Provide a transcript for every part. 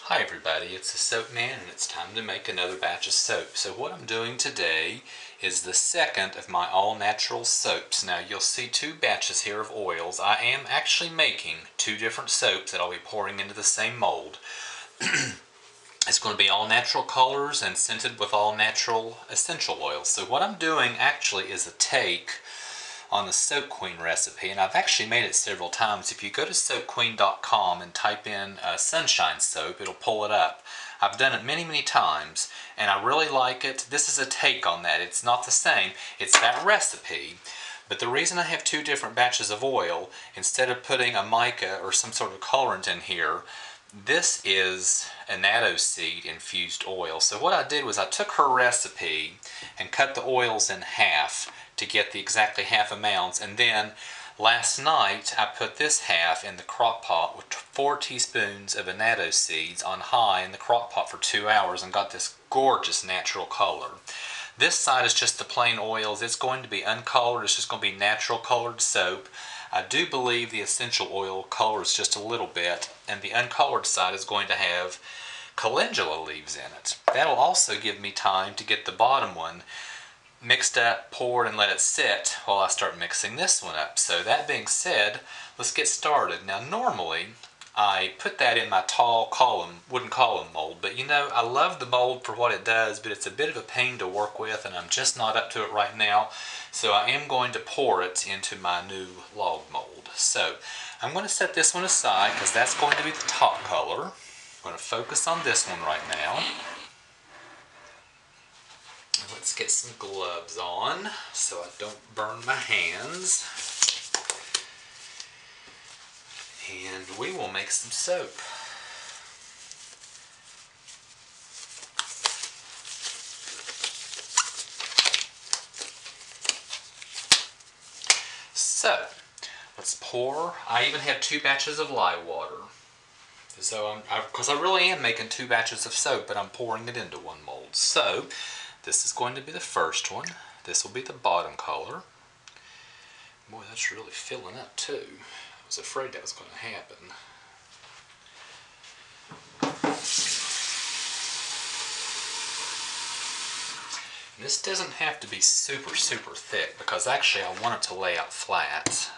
Hi everybody, it's the Soap Man and it's time to make another batch of soap. So what I'm doing today is the second of my all-natural soaps. Now you'll see two batches here of oils. I am actually making two different soaps that I'll be pouring into the same mold. It's going to be all natural colors and scented with all natural essential oils. So what I'm doing actually is a take on the Soap Queen recipe, and I've actually made it several times. If you go to soapqueen.com and type in sunshine soap, it'll pull it up. I've done it many times and I really like it. This is a take on that. It's not the same, it's that recipe. But the reason I have two different batches of oil, instead of putting a mica or some sort of colorant in here, this is annatto seed infused oil. So what I did was I took her recipe and cut the oils in half to get the exactly half amounts, and then last night I put this half in the crock pot with 4 teaspoons of annatto seeds on high in the crock pot for 2 hours and got this gorgeous natural color. This side is just the plain oils. It's going to be uncolored. It's just going to be natural colored soap. I do believe the essential oil colors just a little bit, and the uncolored side is going to have calendula leaves in it. That'll also give me time to get the bottom one mixed up, poured, and let it sit while I start mixing this one up. So that being said, let's get started. Now normally I put that in my tall wooden column mold, but you know, I love the mold for what it does, but it's a bit of a pain to work with and I'm just not up to it right now. So I am going to pour it into my new log mold. So I'm going to set this one aside because that's going to be the top color. I'm going to focus on this one right now. Let's get some gloves on so I don't burn my hands. And we will make some soap. So, let's pour. I even have 2 batches of lye water. So, because I really am making 2 batches of soap, but I'm pouring it into one mold. So, this is going to be the first one. This will be the bottom color. Boy, that's really filling up too. I was afraid that was going to happen. And this doesn't have to be super thick because actually I want it to lay out flat.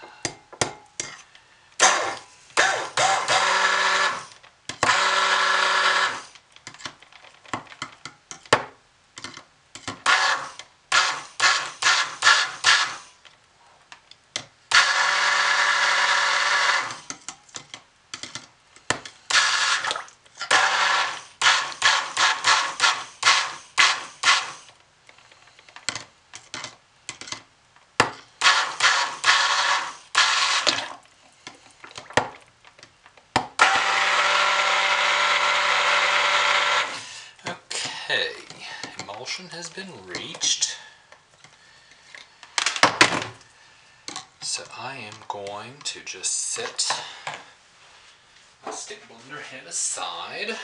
Okay, emulsion has been reached. So I am going to just set my stick blender head aside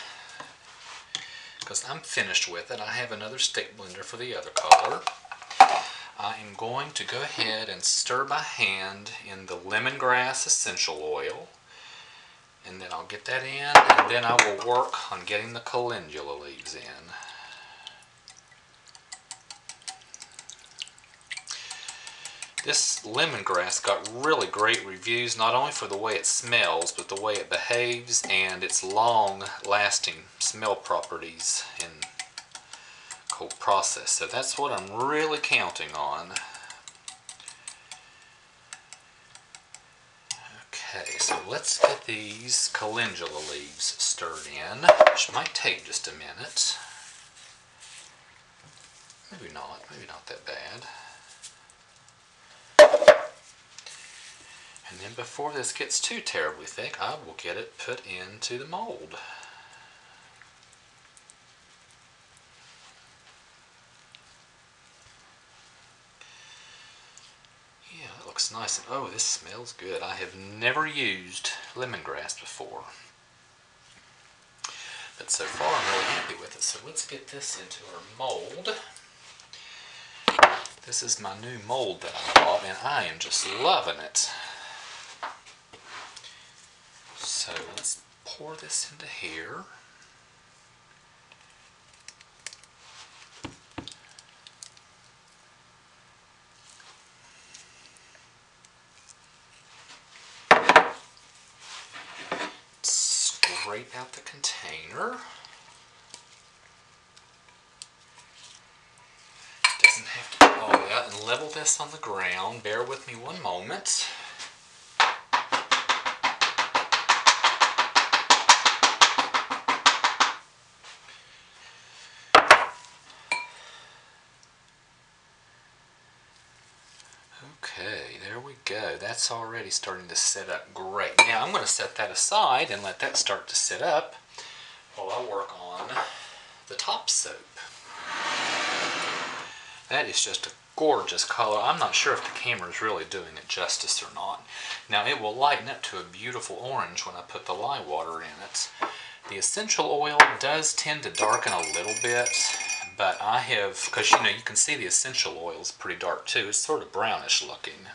because I'm finished with it. I have another stick blender for the other color. I am going to go ahead and stir by hand in the lemongrass essential oil. And then I'll get that in, and then I will work on getting the calendula leaves in. This lemongrass got really great reviews, not only for the way it smells, but the way it behaves and its long-lasting smell properties in cold process. So that's what I'm really counting on. Okay, so let's get these calendula leaves stirred in, which might take just a minute. Maybe not that bad. And then before this gets too terribly thick, I will get it put into the mold. Yeah, that looks nice. And oh, this smells good. I have never used lemongrass before, but so far I'm really happy with it. So let's get this into our mold. This is my new mold that I bought and I am just loving it. So let's pour this into here. scrape out the container. Doesn't have to be all out, and level this on the ground. Bear with me one moment. Okay, there we go. That's already starting to set up great. Now I'm going to set that aside and let that start to set up while I work on the top soap. That is just a gorgeous color. I'm not sure if the camera is really doing it justice or not. Now it will lighten up to a beautiful orange when I put the lye water in it. The essential oil does tend to darken a little bit, but I have, because you can see the essential oil is pretty dark too. It's sort of brownish looking.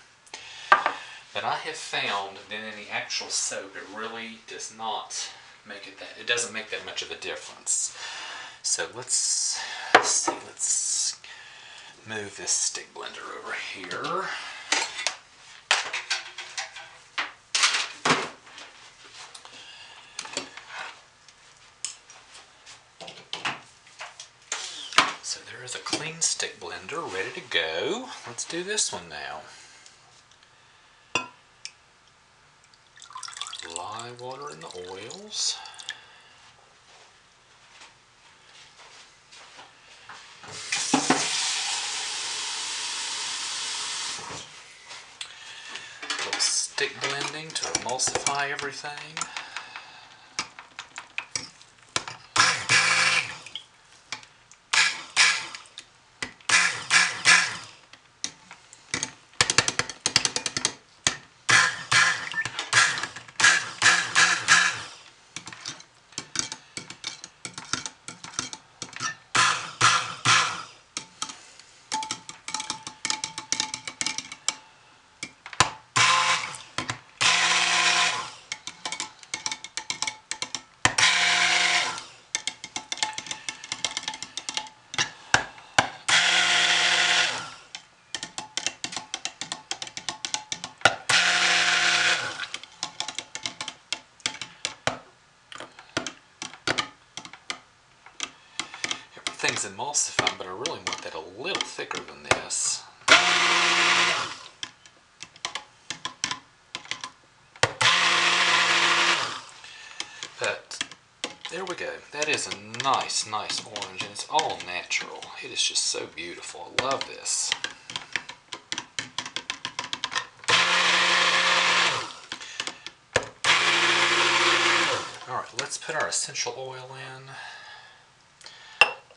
But I have found that in the actual soap, it really does not make it that, it doesn't make that much of a difference. So let's see, let's move this stick blender over here. So there is a clean stick blender ready to go. Let's do this one now. Lye water in the oils. A little stick blending to emulsify everything. Everything's emulsified, but I really want that a little thicker than this. But there we go. That is a nice, nice orange, and it's all natural. It is just so beautiful. I love this. Alright, let's put our essential oil in.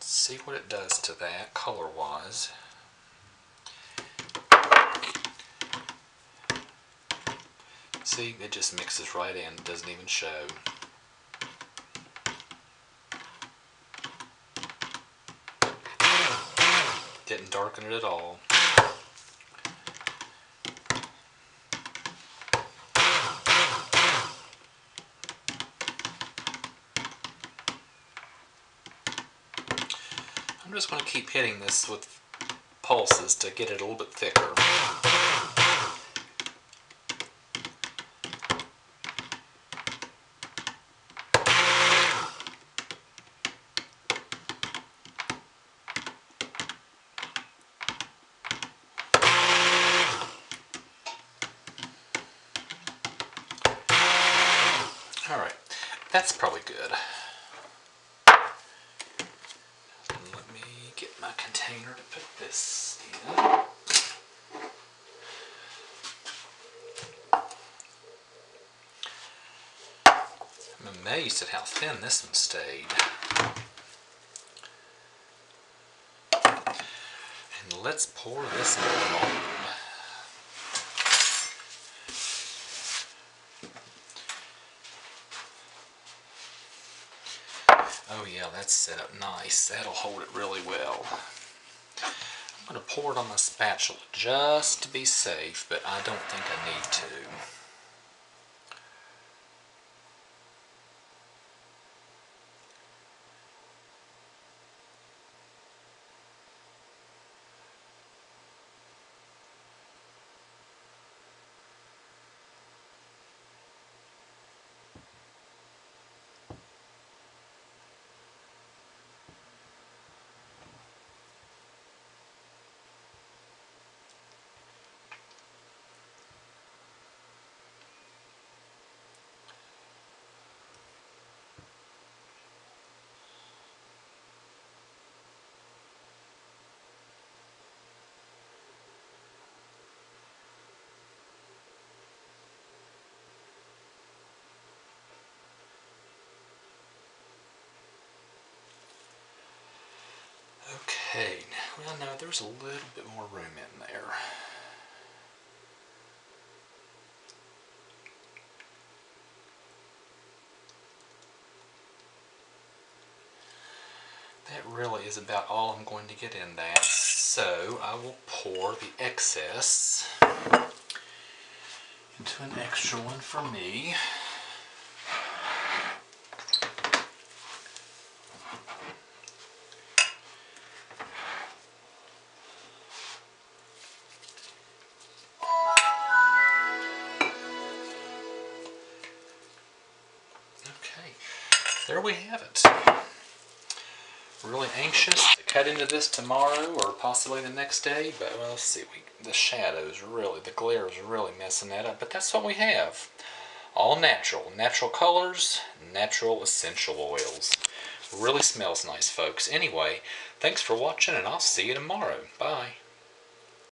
See what it does to that color-wise. See, it just mixes right in. It doesn't even show. Didn't darken it at all. I'm just going to keep hitting this with pulses to get it a little bit thicker. Alright, that's probably good. Let me get my container to put this in. I'm amazed at how thin this one stayed. And let's pour this in the mold. Oh yeah, that's set up nice. That'll hold it really well. I'm going to pour it on my spatula just to be safe, but I don't think I need to. Okay, well no, there's a little bit more room in there. That really is about all I'm going to get in that. So I will pour the excess into an extra one for me. Okay, there we have it. Really anxious to cut into this tomorrow or possibly the next day, but well, let's see, the shadows really, the glare is really messing that up, but that's what we have. All natural, natural colors, natural essential oils. Really smells nice, folks. Anyway, thanks for watching and I'll see you tomorrow. Bye.